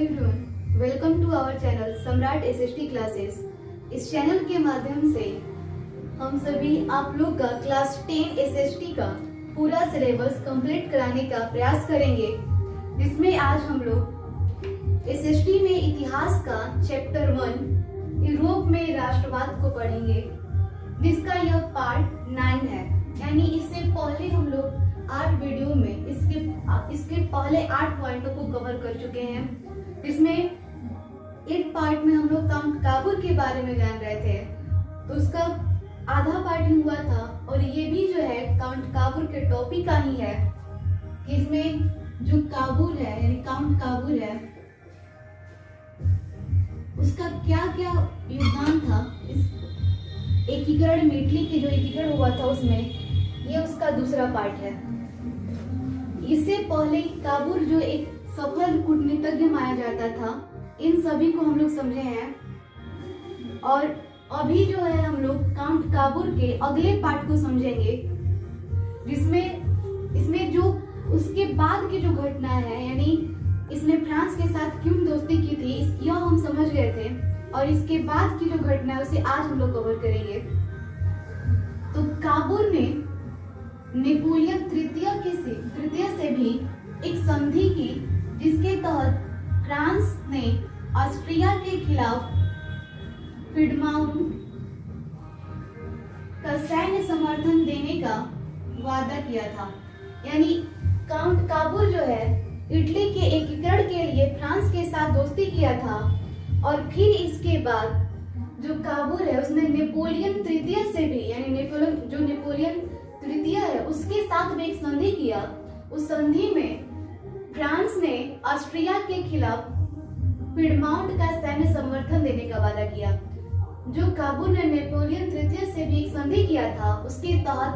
Everyone, welcome to our channel Samrat SST classes. इस चैनल के माध्यम से हम सभी आप लोग का क्लास 10 एसएसटी का पूरा सिलेबस कंप्लीट कराने का प्रयास करेंगे, जिसमें आज हम लोग एसएसटी में इतिहास का चैप्टर 1 यूरोप में राष्ट्रवाद को पढ़ेंगे, जिसका यह पार्ट 9 है। यानी इससे पहले हम लोग 8 वीडियो में इसके पहले 8 पॉइंटों को कवर कर चुके हैं, जिसमें एक पार्ट में हम लोग काउंट काबूर के बारे में जान रहे थे, तो उसका आधा पार्ट ही हुआ था। और ये भी जो है काउंट काबूर के टॉपिक का ही है कि इसमें जो काबूर है यानी काउंट काबूर है, उसका क्या क्या योगदान था इस एकीकरण में, इटली के जो एकीकरण हुआ था उसमें, ये उसका दूसरा पार्ट है। इससे पहले काबूर जो एक सफल कूटनीतिज्ञ माना जाता था, इन सभी को हम लोग समझे हैं। और अभी जो है हम लोग काउंट काबूर के अगले पार्ट को समझेंगे, जिसमें इसमें जो उसके बाद की जो घटना है, यानी इसने फ्रांस के साथ क्यों दोस्ती की थी, यह हम समझ गए थे। और इसके बाद की जो घटना है उसे आज हम लोग कवर करेंगे। तो काबूर ने नेपोलियन तृतीय से भी एक संधि की, जिसके तहत फ्रांस ने ऑस्ट्रिया के खिलाफ पिडमाउंट का सैन्य समर्थन देने का वादा किया था। यानी काउंट काबूर जो है इटली के एकीकरण के लिए फ्रांस के साथ दोस्ती किया था, और फिर इसके बाद जो काबूर है उसने नेपोलियन तृतीय से भी, यानी नेपोलियन तृतीय है उसके साथ में एक संधि किया। उस संधि में फ्रांस ने ऑस्ट्रिया के खिलाफ पिडमाउंट का सैन्य समर्थन देने का वादा किया। जो काबूर ने नेपोलियन तृतीय से भी एक संधि किया था, उसके तहत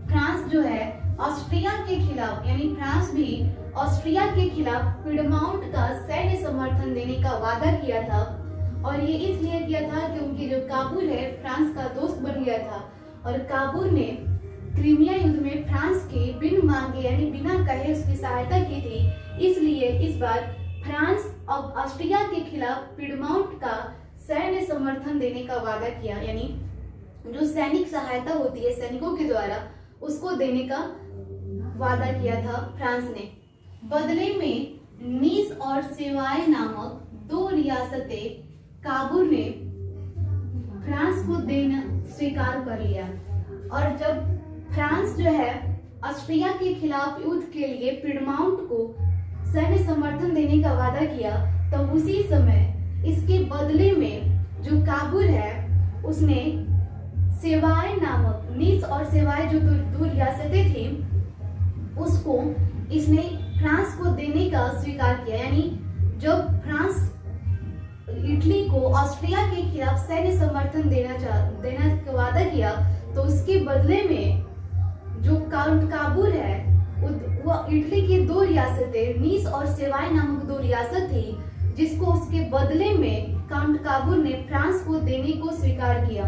फ्रांस जो है ऑस्ट्रिया के खिलाफ, यानी फ्रांस भी ऑस्ट्रिया के खिलाफ पिडमाउंट का सैन्य समर्थन देने का वादा किया था। और ये इसलिए किया था क्योंकि जो काबूर है फ्रांस का दोस्त बन गया था, और काबूर ने क्रीमिया युद्ध में फ्रांस के बिन मांगे यानी बिना कहे उसकी सहायता की थी। इसलिए इस बार फ्रांस अब ऑस्ट्रिया के खिलाफ पिडमाउंट का सैन्य समर्थन देने का वादा किया, यानी जो सैनिक सहायता होती है सैनिकों के द्वारा, उसको देने का वादा किया था फ्रांस ने। बदले में नीस और सेवाय नामक 2 रियासतें काबूर ने फ्रांस को देना स्वीकार कर लिया। और जब फ्रांस जो है ऑस्ट्रिया के खिलाफ युद्ध के लिए पिडमाउंट को सैन्य समर्थन देने का वादा किया, तो उसी समय इसके बदले में जो काबूर है उसने सेवाय नामक नीस और सेवाय जो 2 रियासतें थी, उसको इसने फ्रांस को देने का स्वीकार किया। यानी जब फ्रांस इटली को ऑस्ट्रिया के खिलाफ सैन्य समर्थन देना का वादा किया, तो उसके बदले में जो काउंट काबूर है वो इटली की 2 रियासतें नीस और सेवाय नामक 2 रियासत थी, जिसको उसके बदले में काउंट काबूर ने फ्रांस को देने को स्वीकार किया।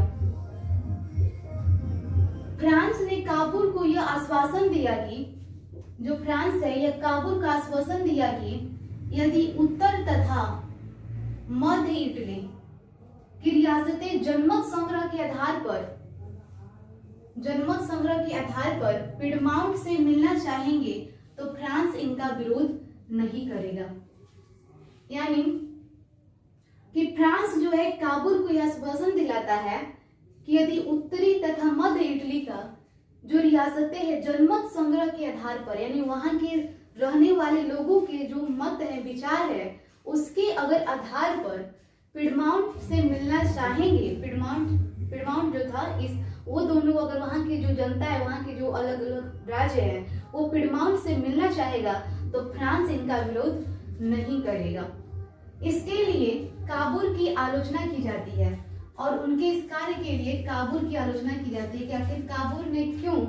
फ्रांस ने काबूर को यह आश्वासन दिया कि जो फ्रांस है यह काबूर का आश्वासन दिया कि यदि उत्तर तथा मध्य इटली की रियासतें जनमत संग्रह के आधार पर पिडमाउंट से मिलना चाहेंगे, तो फ्रांस इनका विरोध नहीं करेगा। यानी कि फ्रांस जो है काबूर को यह आश्वासन दिलाता है कि यदि उत्तरी तथा मध्य इटली का जो रियासतें हैं जनमत संग्रह के आधार पर, यानी वहां के रहने वाले लोगों के जो मत है, विचार है, उसके अगर आधार पर पिडमाउंट से मिलना चाहेंगे, पिडमाउंट जो था वो दोनों, अगर वहां की जो जनता है, वहां के जो अलग अलग राज्य है, वो पिडमाउंट से मिलना चाहेगा, तो फ्रांस इनका विरोध नहीं करेगा। इसके लिए काबूर की आलोचना की जाती है, और उनके इस कार्य के लिए काबूर की आलोचना की जाती है कि आखिर काबूर ने क्यों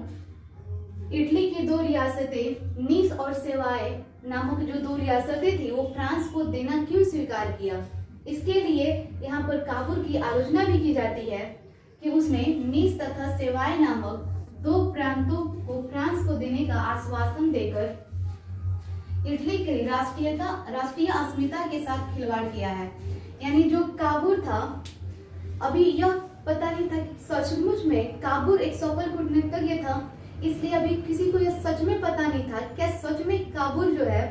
इटली की 2 रियासतें नीस और सेवाय नामक जो 2 रियासतें थी वो फ्रांस को देना क्यों स्वीकार किया। इसके लिए यहाँ पर काबूर की आलोचना भी की जाती है कि उसने नीस तथा सेवाय नामक 2 प्रांतों को फ्रांस को देने का आश्वासन देकर इटली की राष्ट्रीय अस्मिता के साथ खिलवाड़ किया है। यानी जो काबूल था, अभी यह पता नहीं था कि सचमुच में काबूल एक सफल कूटनीतिज्ञ था, इसलिए अभी किसी को यह सच में पता नहीं था क्या सच में काबूल जो है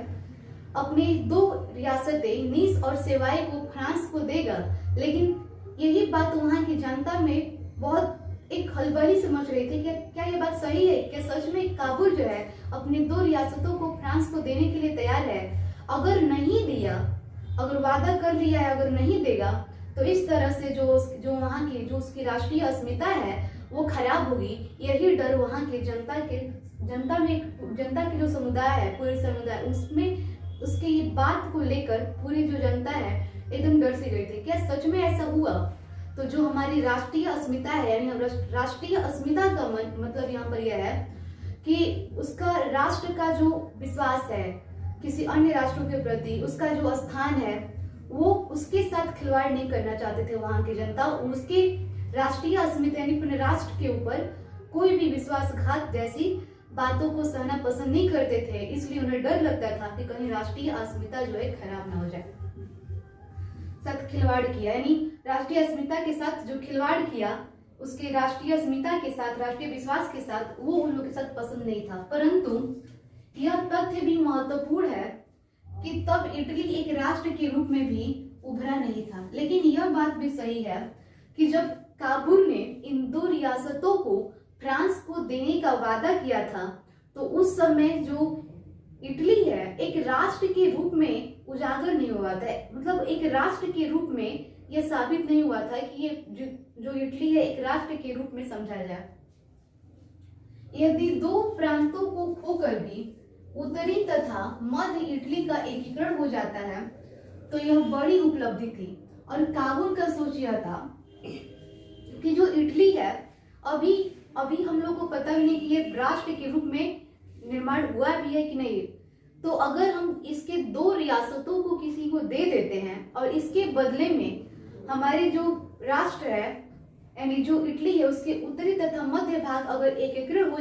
अपनी 2 रियासतें नीस और सेवाई को फ्रांस को देगा। लेकिन यही बात वहां की जनता में बहुत एक खलबली से मच रही थी कि क्या ये बात सही है, क्या सच में काबूल जो है अपनी 2 रियासतों को फ्रांस को देने के लिए तैयार है। अगर नहीं दिया, अगर वादा कर लिया है, अगर नहीं देगा तो इस तरह से जो वहाँ की जो उसकी राष्ट्रीय अस्मिता है वो खराब होगी। यही डर वहाँ के जनता के जो समुदाय है, पूरे समुदाय उसमें उसके ये बात को लेकर पूरी जो जनता है एकदम डर सी गई थी। क्या सच में ऐसा हुआ? तो जो हमारी राष्ट्रीय अस्मिता है, यानी राष्ट्रीय अस्मिता का मतलब यहाँ पर यह है कि उसका राष्ट्र का जो विश्वास है किसी अन्य राष्ट्रों के प्रति, उसका जो स्थान है, वो उसके साथ खिलवाड़ नहीं करना चाहते थे वहां की जनता। उसके राष्ट्रीय अस्मिता यानी अपने राष्ट्र के ऊपर कोई भी विश्वासघात जैसी बातों को सहना पसंद नहीं करते थे, इसलिए उन्हें डर लगता था कि कहीं राष्ट्रीय अस्मिता जो है खराब ना हो जाए। साथ खिलवाड़ किया, यानी राष्ट्रीय अस्मिता के साथ जो खिलवाड़ किया, उसके राष्ट्रीय अस्मिता के साथ, राष्ट्रीय विश्वास के साथ, वो उन लोगों के साथ पसंद नहीं था। परंतु यह तथ्य भी महत्वपूर्ण है कि तब इटली एक राष्ट्र के रूप में भी उभरा नहीं था। लेकिन यह बात भी सही है कि जब काबूल ने इन 2 रियासतों को फ्रांस को देने का वादा किया था, तो उस समय जो इटली है एक राष्ट्र के रूप में उजागर नहीं हुआ था। मतलब एक राष्ट्र के रूप में यह साबित नहीं हुआ था कि ये जो इटली है एक राष्ट्र के रूप में समझा जाए। यदि 2 प्रांतों को खोकर भी उत्तरी तथा मध्य इटली का एकीकरण हो जाता है तो यह बड़ी उपलब्धि थी। और काबूल का सोच यह था कि जो इटली है अभी हम लोग को पता भी नहीं कि ये राष्ट्र के रूप में निर्माण हुआ भी है कि नहीं। तो अगर हम इसके 2 रियासतों को किसी को दे देते हैं और इसके बदले में हमारे जो राष्ट्र है यानी जो इटली है उसके उत्तरी तथा मध्य भाग अगर एकीकरण हो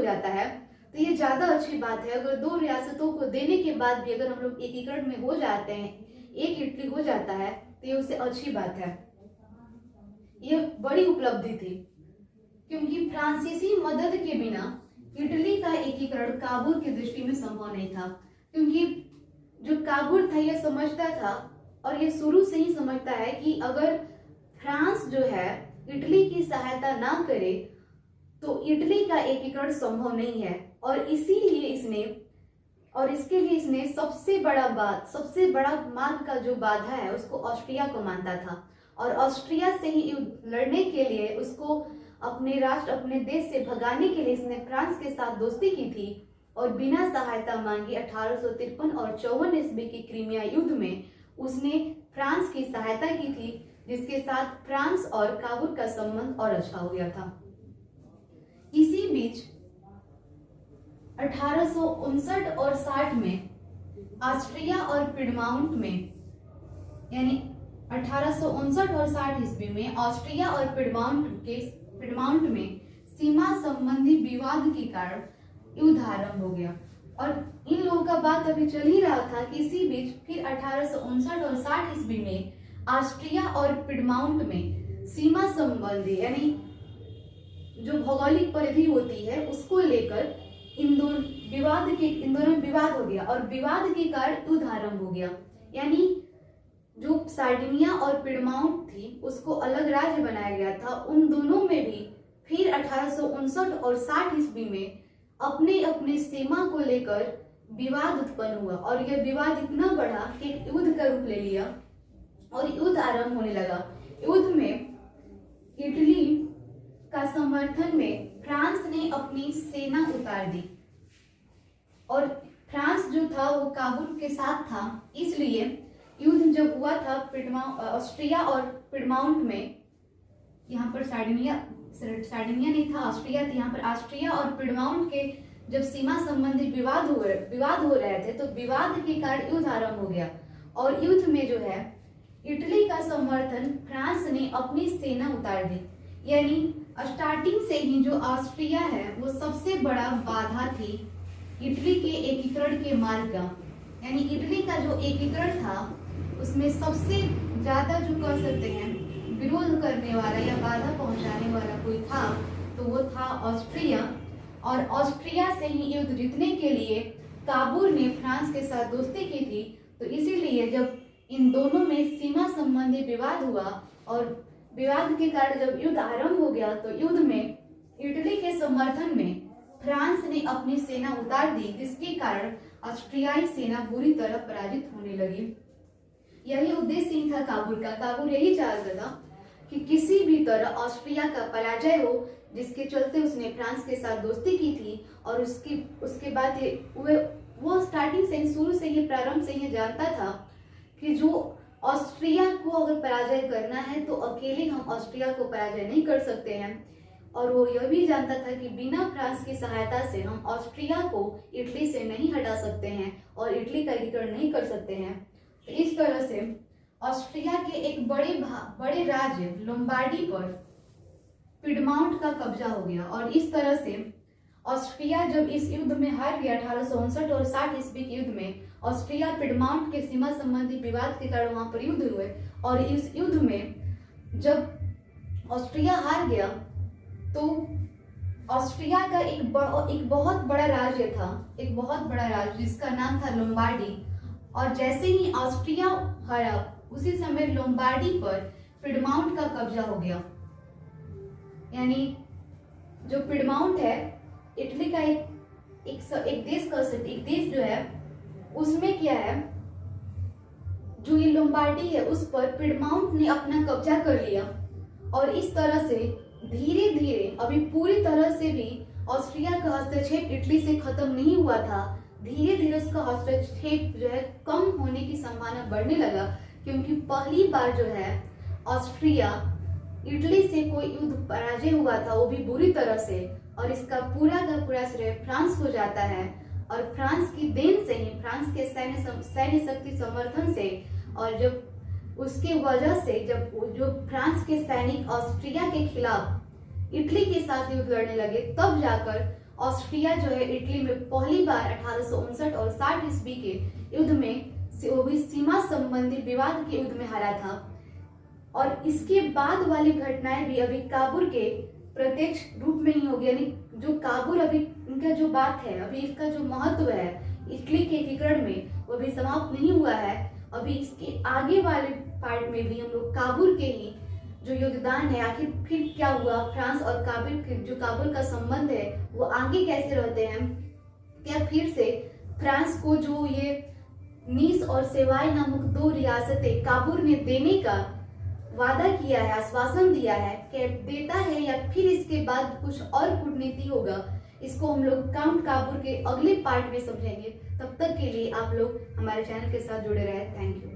जाता है तो ये ज्यादा अच्छी बात है। अगर 2 रियासतों को देने के बाद भी अगर हम लोग एकीकरण में हो जाते हैं, एक इटली हो जाता है, तो ये उससे अच्छी बात है। ये बड़ी उपलब्धि थी क्योंकि फ्रांसीसी मदद के बिना इटली का एकीकरण काबूल की दृष्टि में संभव नहीं था। क्योंकि जो काबूल था यह समझता था और ये शुरू से ही समझता है कि अगर फ्रांस जो है इटली की सहायता ना करे तो इटली का एकीकरण संभव नहीं है। और इसीलिए इसने सबसे बड़ा मार्ग का जो बाधा है उसको ऑस्ट्रिया को मानता था। और ऑस्ट्रिया से ही लड़ने के लिए उसको अपने देश से भगाने के लिए इसने फ्रांस के साथ दोस्ती की थी और बिना सहायता मांगे 1853 और 54 ईस्वी की क्रीमिया युद्ध में उसने फ्रांस की सहायता की थी, जिसके साथ फ्रांस और काबूल का संबंध और अच्छा हो गया था। इसी बीच 1859 और 60 में ऑस्ट्रिया और पिडमाउंट में, यानी 1859 और 60 ईस्वी में ऑस्ट्रिया और पिडमाउंट में सीमा संबंधी विवाद के कारण युद्ध आरंभ हो गया। और इन लोगों का बात अभी चल ही रहा था कि इसी बीच फिर 1859 और 60 ईस्वी में ऑस्ट्रिया और पिडमाउंट में सीमा संबंधी यानी जो भौगोलिक परिधि होती है उसको लेकर इन दोनों में विवाद हो गया और विवाद के कारण युद्ध आरंभ हो गया। यानी जो सार्डिनिया और पिडमाउंट थी उसको अलग राज्य बनाया गया था। उन दोनों में भी फिर 1859 और 60 ईस्वी में अपने अपने सीमा को लेकर विवाद उत्पन्न हुआ और यह विवाद इतना बढ़ा कि एक युद्ध का रूप ले लिया और युद्ध आरंभ होने लगा। युद्ध में इटली का समर्थन में फ्रांस ने अपनी सेना उतार दी और फ्रांस जो था वो काबूल के साथ था। इसलिए युद्ध जब हुआ था ऑस्ट्रिया और पिडमाउंट में, यहाँ पर सार्डिनिया नहीं था, ऑस्ट्रिया थी। यहाँ पर ऑस्ट्रिया और पिडमाउंट के जब सीमा संबंधी विवाद हो रहे थे तो विवाद के कारण युद्ध आरंभ हो गया। और युद्ध में जो है इटली का समर्थन फ्रांस ने अपनी सेना उतार दी। यानी स्टार्टिंग से ही जो ऑस्ट्रिया है वो सबसे बड़ा बाधा थी इटली के एकीकरण के मार्ग का, यानी इटली का जो एकीकरण था उसमें सबसे ज्यादा जो कह सकते हैं विरोध करने वाला या बाधा पहुंचाने वाला कोई था तो वो था ऑस्ट्रिया। और ऑस्ट्रिया से ही युद्ध जीतने के लिए काबूर ने फ्रांस के साथ दोस्ती की थी। तो इसीलिए जब इन दोनों में सीमा संबंधी विवाद हुआ और विवाद के कारण जब युद्ध आरंभ हो गया तो युद्ध में इटली के समर्थन में फ्रांस ने अपनी सेना उतार दी, जिसके कारण ऑस्ट्रियाई सेना बुरी तरह पराजित होने लगी। यही उद्देश्य ही था काबूल का। काबूल यही चाहता था कि किसी भी तरह ऑस्ट्रिया का पराजय हो, जिसके चलते उसने फ्रांस के साथ दोस्ती की थी। और उसके बाद वो स्टार्टिंग से शुरू से ही प्रारंभ से ही जानता था कि जो ऑस्ट्रिया को अगर पराजय करना है तो अकेले हम ऑस्ट्रिया को पराजय नहीं कर सकते हैं। और वो यह भी जानता था कि बिना फ्रांस की सहायता से हम ऑस्ट्रिया को इटली से नहीं हटा सकते हैं और इटली का एकीकरण नहीं कर सकते हैं। तो इस तरह से ऑस्ट्रिया के एक बड़े राज्य लोम्बार्डी पर पिडमाउंट का कब्जा हो गया। और इस तरह से ऑस्ट्रिया जब इस युद्ध में हार गया 1859 और 60 ईस्वी के युद्ध में, ऑस्ट्रिया पिडमाउंट के सीमा संबंधी विवाद के कारण वहां पर युद्ध हुए। और इस युद्ध में जब ऑस्ट्रिया हार गया तो ऑस्ट्रिया का एक बहुत बड़ा राज्य था, एक बहुत बड़ा राज्य जिसका नाम था लोम्बार्डी। और जैसे ही ऑस्ट्रिया हारा उसी समय लोम्बार्डी पर पिडमाउंट का कब्जा हो गया। यानी जो पिडमाउंट है इटली का एक देश जो है उसमें क्या है, जो ये लोम्बार्डी है उस पर पिडमाउंट ने अपना कब्जा कर लिया। और इस तरह से धीरे धीरे, अभी पूरी तरह से भी ऑस्ट्रिया का हस्तक्षेप इटली से खत्म नहीं हुआ था, धीरे धीरे उसका हस्तक्षेप जो है कम होने की संभावना बढ़ने लगा। क्योंकि पहली बार जो है ऑस्ट्रिया इटली से कोई युद्ध पराजय हुआ था, वो भी बुरी तरह से। और इसका पूरा का पूरा श्रेय फ्रांस को जाता है। और फ्रांस की देन से ही, फ्रांस के सैन्य शक्ति समर्थन से, और जब उसके वजह से जब जो फ्रांस के सैनिक ऑस्ट्रिया के खिलाफ इटली के साथ युद्ध लड़ने लगे, तब जाकर ऑस्ट्रिया जो है इटली में पहली बार 1859 और 60 ईस्वी के युद्ध में, वो भी सीमा संबंधी विवाद के युद्ध में हारा था। और इसके बाद वाली घटनाएं भी अभी काबूल के प्रत्यक्ष रूप में ही होगी। यानी जो काबूल अभी इनका जो बात है, अभी इसका जो महत्व है इटली के एकीकरण में, वो अभी समाप्त नहीं हुआ है। अभी इसके आगे वाले पार्ट में भी हम लोग काबूल के ही जो योगदान है, आखिर फिर क्या हुआ, फ्रांस और काबुल का संबंध है वो आगे कैसे रहते हैं, क्या फिर से फ्रांस को जो ये नीस और सेवाई नामक 2 रियासतें काबुल ने देने का वादा किया है, आश्वासन दिया है, क्या देता है या फिर इसके बाद कुछ और कूटनीति होगा, इसको हम लोग काउंट काबुल के अगले पार्ट में समझेंगे। तब तक के लिए आप लोग हमारे चैनल के साथ जुड़े रहे। Thank you.